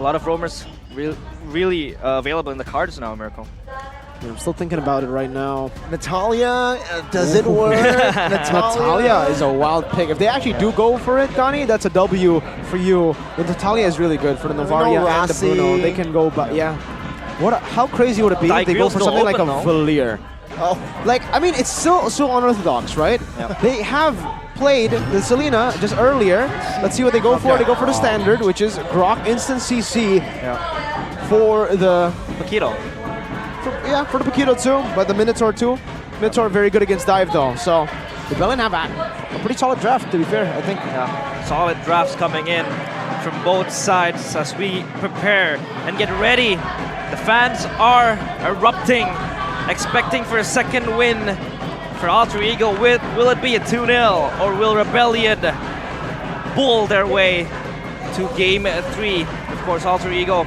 A lot of roamers really available in the cards now, Miracle. I'm still thinking about it right now. Natalia, does it work? Natalia is a wild pick. If they actually do go for it, Donnie, that's a W for you. But Natalia is really good for the Novaria and the Bruno. They can go, but yeah. How crazy would it be if they go for something like a Valier? Oh, like, I mean, it's still unorthodox, right? Yep. They have played the Selena just earlier. Let's see what they go for. They go for the standard, which is Grok instant CC for the Paquito. For the Paquito too, but the Minotaur too. Minotaur very good against dive though, so Rebellion have a pretty solid draft, to be fair, I think. Yeah, solid drafts coming in from both sides as we prepare and get ready. The fans are erupting, expecting for a second win for Alter Ego. Will it be a 2-0 or will Rebellion bull their way to game 3? Of course, Alter Ego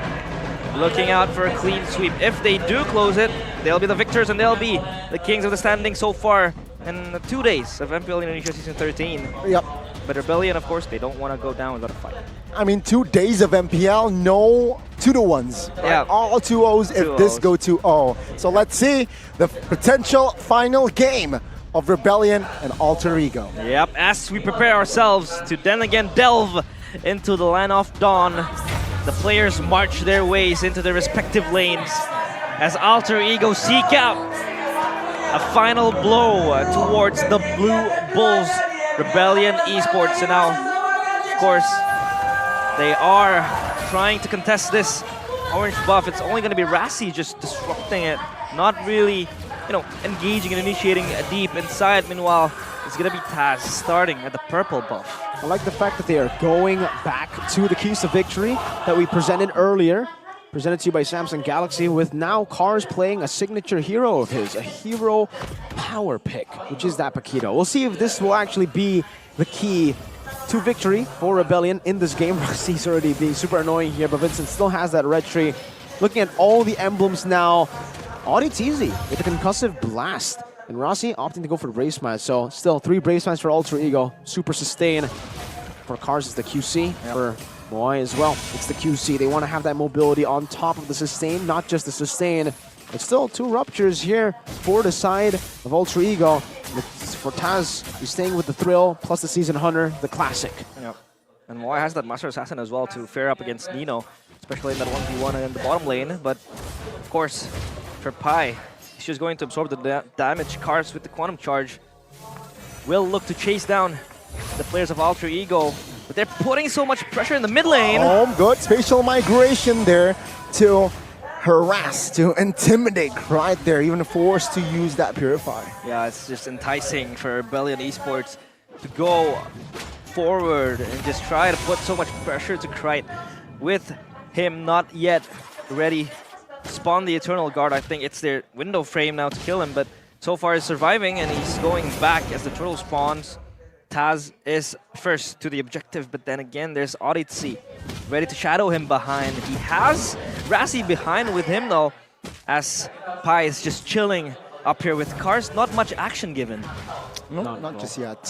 looking out for a clean sweep. If they do close it, they'll be the victors and they'll be the kings of the standing so far in 2 days of MPL Indonesia Season 13. Yep. But Rebellion, of course, they don't want to go down without a fight. I mean, 2 days of MPL, no 2-1s. Right? Yeah. All 2-0s if this go 2-0. So let's see the potential final game of Rebellion and Alter Ego. Yep, as we prepare ourselves to then again delve into the land of dawn, the players march their ways into their respective lanes as Alter Ego seek out a final blow towards the Blue Bulls Rebellion Esports. And now, of course, they are trying to contest this orange buff. It's only going to be Rassi just disrupting it, not really, engaging and initiating deep inside. Meanwhile, it's going to be Taz starting at the purple buff. I like the fact that they are going back to the keys to victory that we presented earlier. Presented to you by Samsung Galaxy, with now Cars playing a signature hero of his, a hero power pick, which is that Paquito. We'll see if this will actually be the key to victory for Rebellion in this game. Rossi's already being super annoying here, but Vincent still has that red tree. Looking at all the emblems now, Audit's easy with a concussive blast. And Rossi opting to go for Brave Smash, so still 3 Brave Smash for Alter Ego. Super sustain for Cars is the QC, for Moai as well. It's the QC. They want to have that mobility on top of the sustain, not just the sustain. But still 2 ruptures here for the side of Alter Ego. For Taz, he's staying with the Thrill, plus the Season Hunter, the classic. Yep. And Moai has that Master Assassin as well to fare up against Nino, especially in that 1v1 in the bottom lane. But of course, for Pai, he's just going to absorb the damage. Cars with the Quantum Charge will look to chase down the players of Alter Ego, but they're putting so much pressure in the mid lane. Oh, good spatial migration there to harass, to intimidate right there, even forced to use that Purify. Yeah, it's just enticing for Rebellion Esports to go forward and just try to put so much pressure to Krite with him not yet ready to spawn the Eternal Guard. I think it's their window frame now to kill him, but so far he's surviving and he's going back as the turtle spawns. Taz is first to the objective, but then again there's Odyssey ready to shadow him behind. He has Rassi behind with him though, as Pai is just chilling up here with Cars. Not much action given. No, not just yet.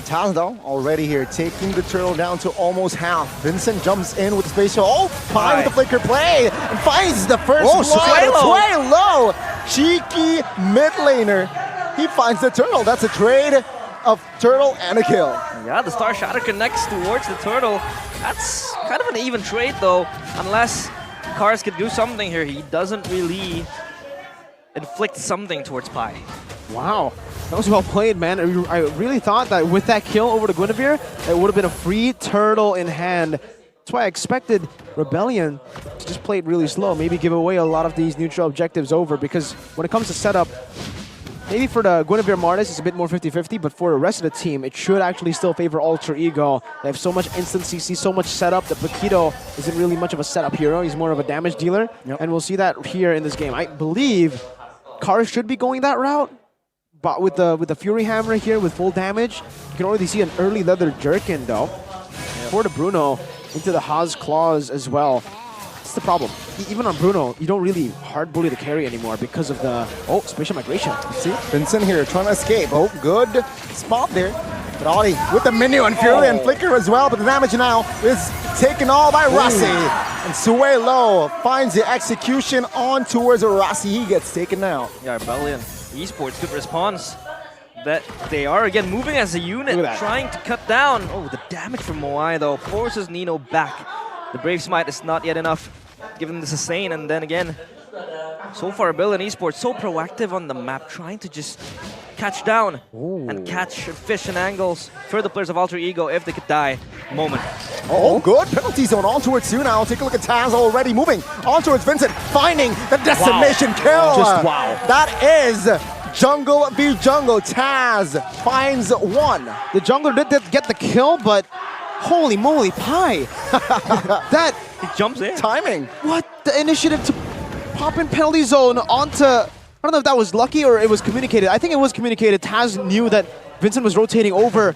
Taz though, already here, taking the turtle down to almost half. Vincent jumps in with the spatial. Oh, Pai with the flicker play and finds the first blood. It's way low. Cheeky mid laner. He finds the turtle. That's a trade of turtle and a kill. Yeah, the Star Shatter connects towards the turtle. That's kind of an even trade though, unless Cars could do something here. He doesn't really inflict something towards Pai. Wow, that was well played, man. I really thought that with that kill over to Guinevere, it would have been a free turtle in hand. That's why I expected Rebellion to just play it really slow, maybe give away a lot of these neutral objectives over, because when it comes to setup, maybe for the Guinevere Martis, it's a bit more 50-50, but for the rest of the team, it should actually still favor Alter Ego. They have so much instant CC, so much setup that Paquito isn't really much of a setup hero. He's more of a damage dealer, and we'll see that here in this game. I believe Cars should be going that route, but with the Fury Hammer here with full damage, you can already see an early leather jerkin though. For the Bruno, into the Haas Claws as well. That's the problem. Even on Bruno, you don't really hard bully the carry anymore because of the spatial migration. See, Vincent here trying to escape. Oh, good spot there. But Audi with the menu and Fury and Flicker as well. But the damage now is taken all by Rossi. And Suelo finds the execution on towards Rossi. He gets taken now. Yeah, Rebellion Esports, good response. That they are again moving as a unit, trying to cut down. Oh, the damage from Moai though forces Nino back. The Brave Smite is not yet enough, giving him the sustain, and then again, so far Rebellion Esports so proactive on the map, trying to just catch down and catch fish and angles for the players of Alter Ego if they could die. Moment. Oh, good penalty zone on towards you now. Take a look at Taz already moving on towards Vincent, finding the decimation kill. Just wow. That is Jungle v Jungle. Taz finds one. The jungler did get the kill, but holy moly pie. That He jumps in. timing. What? The initiative to pop in penalty zone onto... I don't know if that was lucky or it was communicated. I think it was communicated. Taz knew that Vincent was rotating over,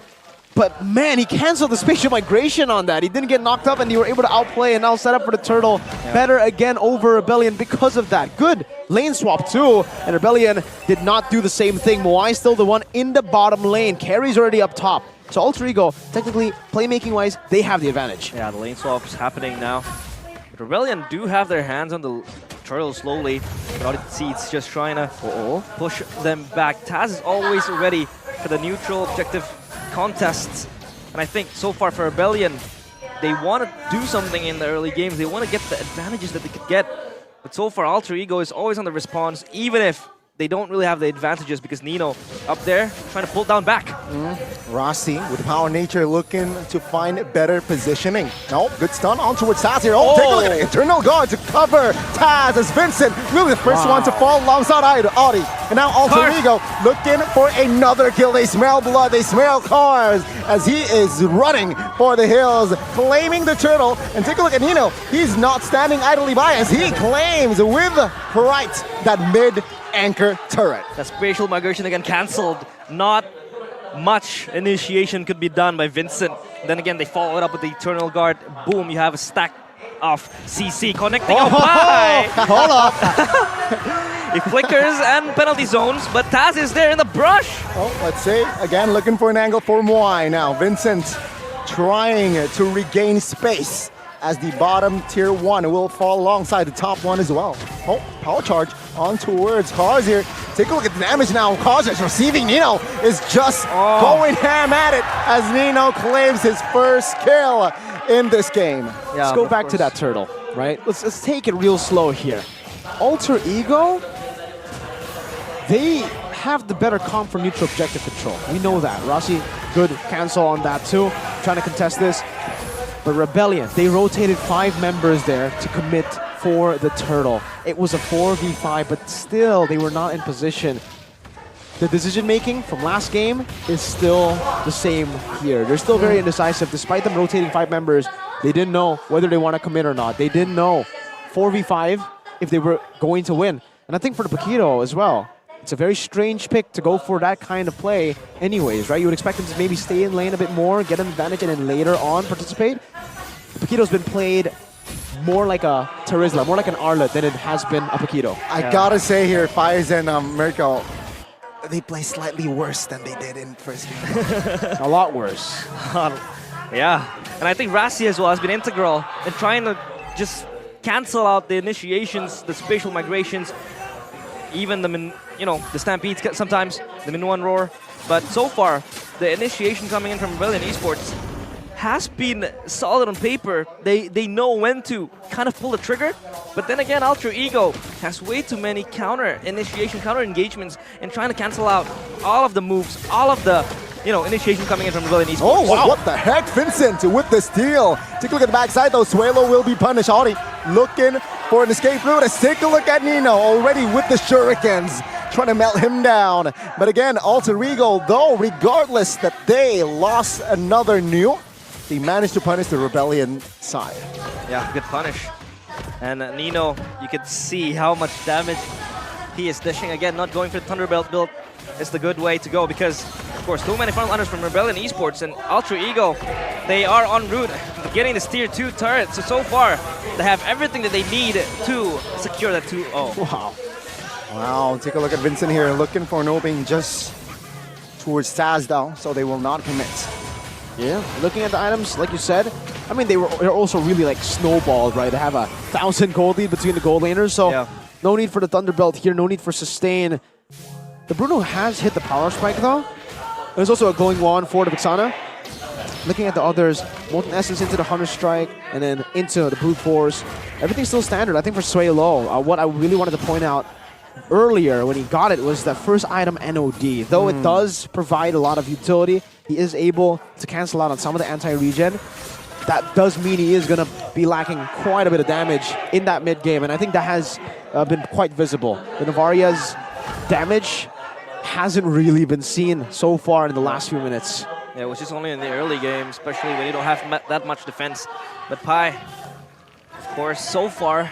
but man, he canceled the spatial migration on that. He didn't get knocked up and they were able to outplay and now set up for the turtle. Better again over Rebellion because of that. Good lane swap too, and Rebellion did not do the same thing. Moai still the one in the bottom lane. Carry's already up top. So Alter Ego, technically, playmaking-wise, they have the advantage. Yeah, the lane swap is happening now. But Rebellion do have their hands on the turtle slowly. But it's just trying to push them back. Taz is always ready for the neutral objective contests. And I think so far for Rebellion, they want to do something in the early games. They want to get the advantages that they could get. But so far, Alter Ego is always on the response, even if they don't really have the advantages because Nino up there trying to pull down back. Rossi with Power Nature looking to find better positioning. No, good stun on towards Taz here. Oh, take a look at it. Eternal Guard to cover Taz as Vincent, really the first one to fall alongside Audi. And now Alter Ego looking for another kill. They smell blood, they smell cars as he is running for the hills, claiming the turtle. And take a look at Nino. He's not standing idly by as he claims with pride that mid anchor turret. The spatial migration again cancelled. Not much initiation could be done by Vincent. Then again, they follow it up with the Eternal Guard. Boom, you have a stack of CC connecting. Oh, bye! Hold up. It flickers and penalty zones, but Taz is there in the brush. Oh, let's see. Again, looking for an angle for Moai now. Vincent trying to regain space as the bottom tier 1 will fall alongside the top 1 as well. Oh, power charge on towards Cars here. Take a look at the damage now. Cars is receiving. Nino is just going ham at it as Nino claims his first kill in this game. Yeah, let's go back to that turtle, right? Let's take it real slow here. Alter Ego, they have the better comp for neutral objective control. We know that. Rossi, good cancel on that too. Trying to contest this. But Rebellion, they rotated 5 members there to commit for the turtle. It was a 4v5, but still they were not in position. The decision-making from last game is still the same here. They're still very indecisive. Despite them rotating 5 members, they didn't know whether they want to commit or not. They didn't know 4v5 if they were going to win. And I think for the Paquito as well, it's a very strange pick to go for that kind of play anyways, right? You would expect them to maybe stay in lane a bit more, get an advantage, and then later on participate. Paquito's been played more like a Terizla, more like an Arlet than it has been a Paquito. I gotta say here, Fires and Mirko, they play slightly worse than they did in first game. A lot worse. Yeah, and I think Rossi as well has been integral in trying to just cancel out the initiations, the spatial migrations, even the the stampedes sometimes, the min 1 roar. But so far, the initiation coming in from Rebellion Esports has been solid on paper. They know when to kind of pull the trigger, but then again, Alter Ego has way too many counter initiation, counter engagements, and trying to cancel out all of the moves, all of the initiation coming in from Rebellion Esports. Oh, wow. What the heck, Vincent with the steal. Take a look at the backside though. Suelo will be punished. Audi looking for an escape route. Let's take a look at Nino already with the shurikens, trying to melt him down. But again, Alter Ego, though, regardless that they lost another new, they managed to punish the Rebellion side. Yeah, good punish. And Nino, you can see how much damage he is dishing. Again, not going for the Thunderbelt build is the good way to go because, of course, too many front runners from Rebellion Esports and Alter Ego, they are en route to getting this tier 2 turret. So far, they have everything that they need to secure that 2-0. Wow. Wow, take a look at Vincent here, looking for an opening just towards Taz though, so they will not commit. Yeah, looking at the items, like you said, I mean, they're also really like snowballed, right? They have a 1,000 gold lead between the gold laners, so no need for the Thunderbelt here, no need for sustain. The Bruno has hit the power spike though. There's also a glowing wand for the Vixana. Looking at the others, Molten Essence into the Hunter Strike, and then into the Brute Force. Everything's still standard. I think for Sway Low, what I really wanted to point out earlier when he got it was that first item NOD. Though it does provide a lot of utility, he is able to cancel out on some of the anti-regen. That does mean he is going to be lacking quite a bit of damage in that mid game, and I think that has been quite visible. The Navaria's damage hasn't really been seen so far in the last few minutes. Yeah, which is only in the early game, especially when you don't have that much defense. But Pi, of course, so far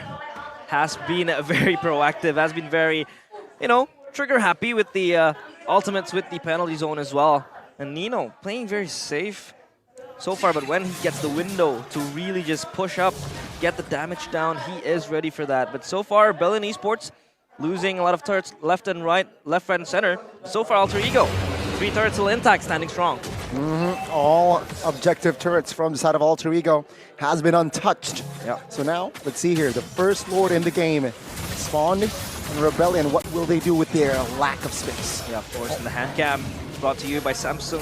has been very proactive, has been very, you know, trigger happy with the ultimates with the penalty zone as well. And Nino playing very safe so far, but when he gets the window to really just push up, get the damage down, he is ready for that. But so far, Rebellion Esports losing a lot of turrets left and right, left, right, and center. So far, Alter Ego, 3 turrets still intact, standing strong. All objective turrets from the side of Alter Ego has been untouched. So now, let's see here. The first Lord in the game spawned in Rebellion. What will they do with their lack of space? Yeah, of course, in the hand cam. Brought to you by Samsung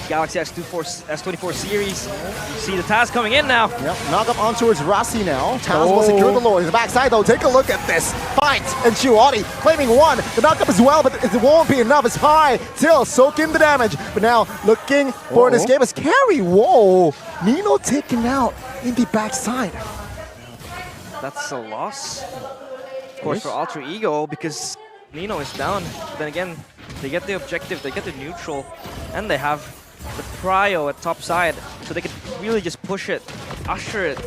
Galaxy S24 series. You see the Taz coming in now. Knock up on towards Rasi now. Taz will secure the Lord. In the backside though, take a look at this fight. And Chiwadi claiming one. The knockup as well, but it won't be enough. It's high. Still soak in the damage. But now looking for this game as carry. Whoa. Nino taken out in the backside. That's a loss. Of course, for Alter Ego, because Nino is down. But then again, they get the objective, they get the neutral, and they have the prio at top side, so they can really just push it, usher it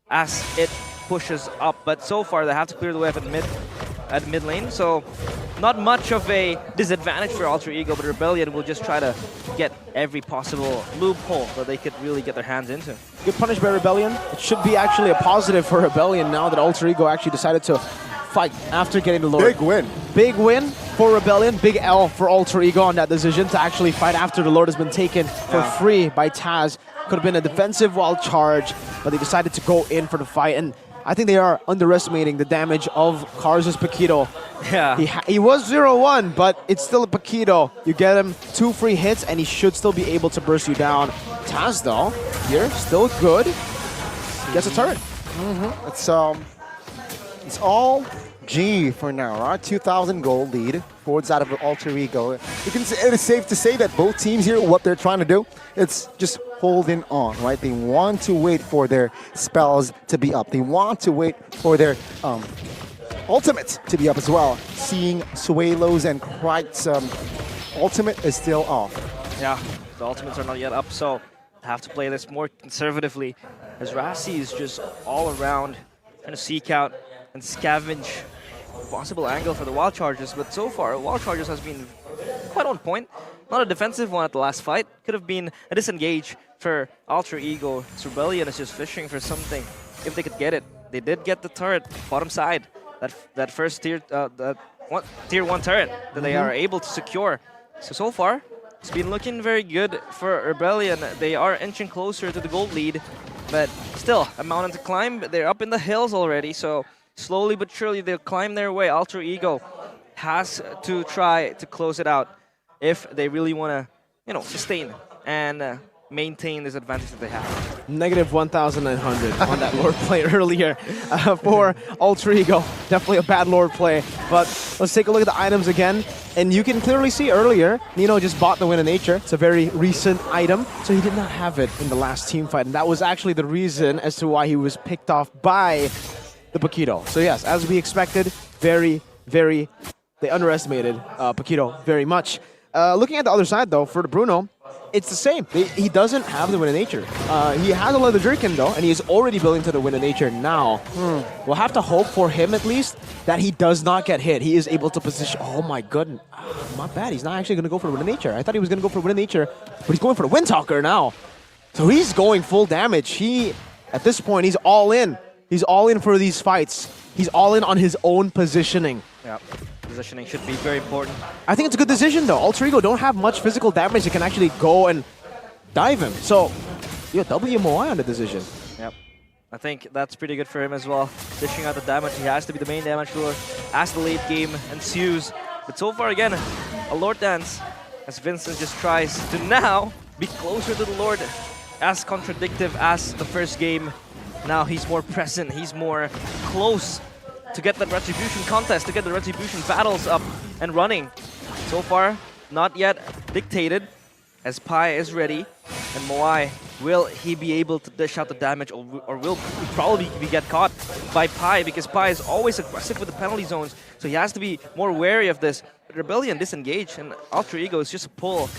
as it pushes up. But so far, they have to clear the way up at mid lane, so not much of a disadvantage for Alter Ego, but Rebellion will just try to get every possible loophole that they could really get their hands into. Good punish by Rebellion. It should be actually a positive for Rebellion now that Alter Ego actually decided to fight after getting the Lord. Big win. Big win for Rebellion. Big L for Alter Ego on that decision to actually fight after the Lord has been taken for free by Taz. Could have been a defensive wild charge, but they decided to go in for the fight. And I think they are underestimating the damage of Kars' Paquito. Yeah. He was 0-1, but it's still a Paquito. You get him 2 free hits, and he should still be able to burst you down. Taz, though, here, still good. Gets a turret. It's all G for now, right? 2,000 gold lead towards that of Alter Ego. You can say, it is safe to say that both teams here, what they're trying to do, it's just holding on, right? They want to wait for their spells to be up. They want to wait for their ultimates to be up as well. Seeing Suelo's and Kright's ultimate is still off. Yeah, the ultimates are not yet up, so have to play this more conservatively, as Rasi is just all around trying to seek out and scavenge a possible angle for the Wild Chargers, but so far, Wild Chargers has been quite on point. Not a defensive one at the last fight. Could have been a disengage for Alter Ego. Rebellion is just fishing for something, if they could get it. They did get the turret, bottom side. That first tier 1 turret that they are able to secure. So far, it's been looking very good for Rebellion. They are inching closer to the gold lead, but still, a mountain to climb. They're up in the hills already, so slowly but surely they'll climb their way. Alter Ego has to try to close it out if they really want to, sustain and maintain this advantage that they have. Negative 1,900 on that Lord play earlier for Alter Ego. Definitely a bad Lord play, but let's take a look at the items again. And you can clearly see earlier, Nino just bought the Win of Nature. It's a very recent item, so he did not have it in the last team fight. And that was actually the reason as to why he was picked off by the Paquito. So yes, as we expected, they underestimated Paquito very much. Looking at the other side though, for the Bruno, it's the same. He doesn't have the Win of Nature. He has a Leather Jerkin though, and he is already building to the Win of Nature now. We'll have to hope for him at least that he does not get hit. He is able to position. Oh my goodness. Not bad. He's not actually going to go for the Win of Nature. I thought he was going to go for Win of Nature, but he's going for the Windtalker now. So he's going full damage. At this point, he's all in. He's all in for these fights. He's all in on his own positioning. Yeah, positioning should be very important. I think it's a good decision though. Alter Ego don't have much physical damage that can actually go and dive him. So Yo, WMOI on the decision. Yep. I think that's pretty good for him as well. Dishing out the damage. He has to be the main damage dealer as the late game ensues. But so far, again, a Lord dance as Vincent just tries to now be closer to the Lord. As contradictive as the first game, now he's more present. He's more close to get that Retribution contest, to get the Retribution battles up and running. So far, not yet dictated, as Pi is ready. And Moai, will he be able to dish out the damage, or will probably get caught by Pi, because Pi is always aggressive with the penalty zones, so he has to be more wary of this. Rebellion disengage, and Alter Ego is just a pull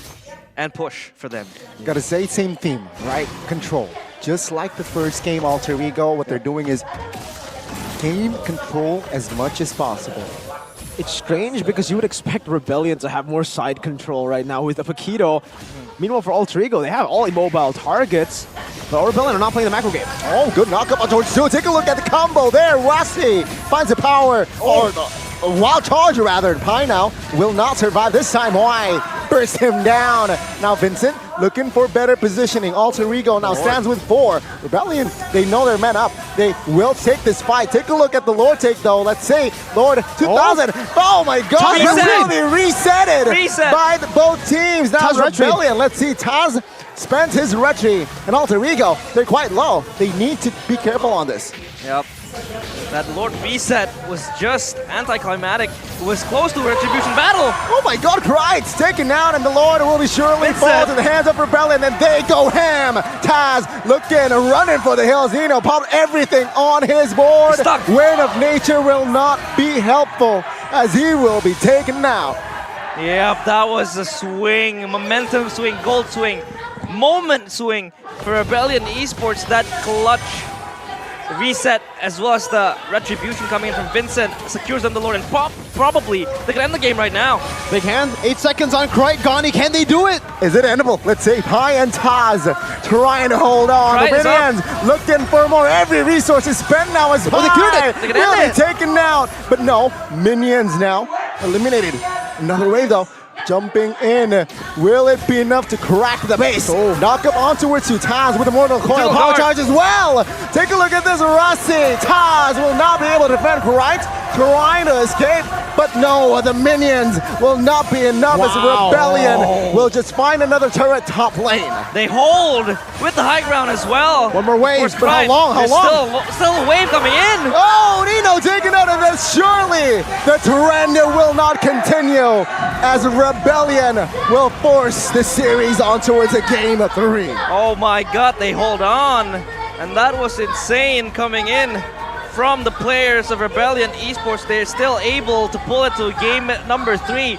and push for them. Gotta say, same theme, right? Control. Just like the first game, Alter Ego, what they're doing is game control as much as possible. It's strange because you would expect Rebellion to have more side control right now with the Paquito. Meanwhile, for Alter Ego, they have all immobile targets, but Rebellion are not playing the macro game. Oh, good knockup on George 2. Take a look at the combo there. Rossi finds the power, or a wild charge rather. Pi now will not survive this time. Why? Burst him down. Now Vincent looking for better positioning. Alter Ego now stands with 4. Rebellion, they know they're men up. They will take this fight. Take a look at the Lord take though. Let's see, Lord 2000. Oh my God, really reset by both teams. Now Taz Rebellion, let's see, Taz spends his retry, and Alter Ego, they're quite low. They need to be careful on this. Yep. That Lord reset was just anticlimactic. It was close to a Retribution battle. Oh my God, Kreitz taken down, and the Lord will be surely fall to the hands of Rebellion, and they go ham. Taz looking, running for the hills. Nino popped everything on his board. Wind of Nature will not be helpful, as he will be taken now. Yep, that was a swing, momentum swing, gold swing, moment swing for Rebellion Esports. That clutch reset, as well as the Retribution coming in from Vincent, secures them the Lord, and probably they can end the game right now. Big hand, 8 seconds on Krite. Gani, can they do it? Is it endable? Let's see, Pi and Taz trying to hold on. The Minions looking for more. Every resource is spent now as Pi will be taken out. But no, Minions now eliminated. Another wave though. Jumping in. Will it be enough to crack the base? Knock up ontowards to Taz with a Mortal Coil. Power charge as well. Take a look at this, Rossi. Taz will not be able to defend Kreitz, trying to escape. But no, the Minions will not be enough as Rebellion will just find another turret top lane. They hold with the high ground as well. One more wave, but how long? How long? Still a wave coming in. Oh, Nino taken out of this. Surely the trend will not continue as Rebellion will force the series on towards a game of 3. Oh my God, they hold on. And that was insane coming in from the players of Rebellion Esports. They're still able to pull it to game number 3.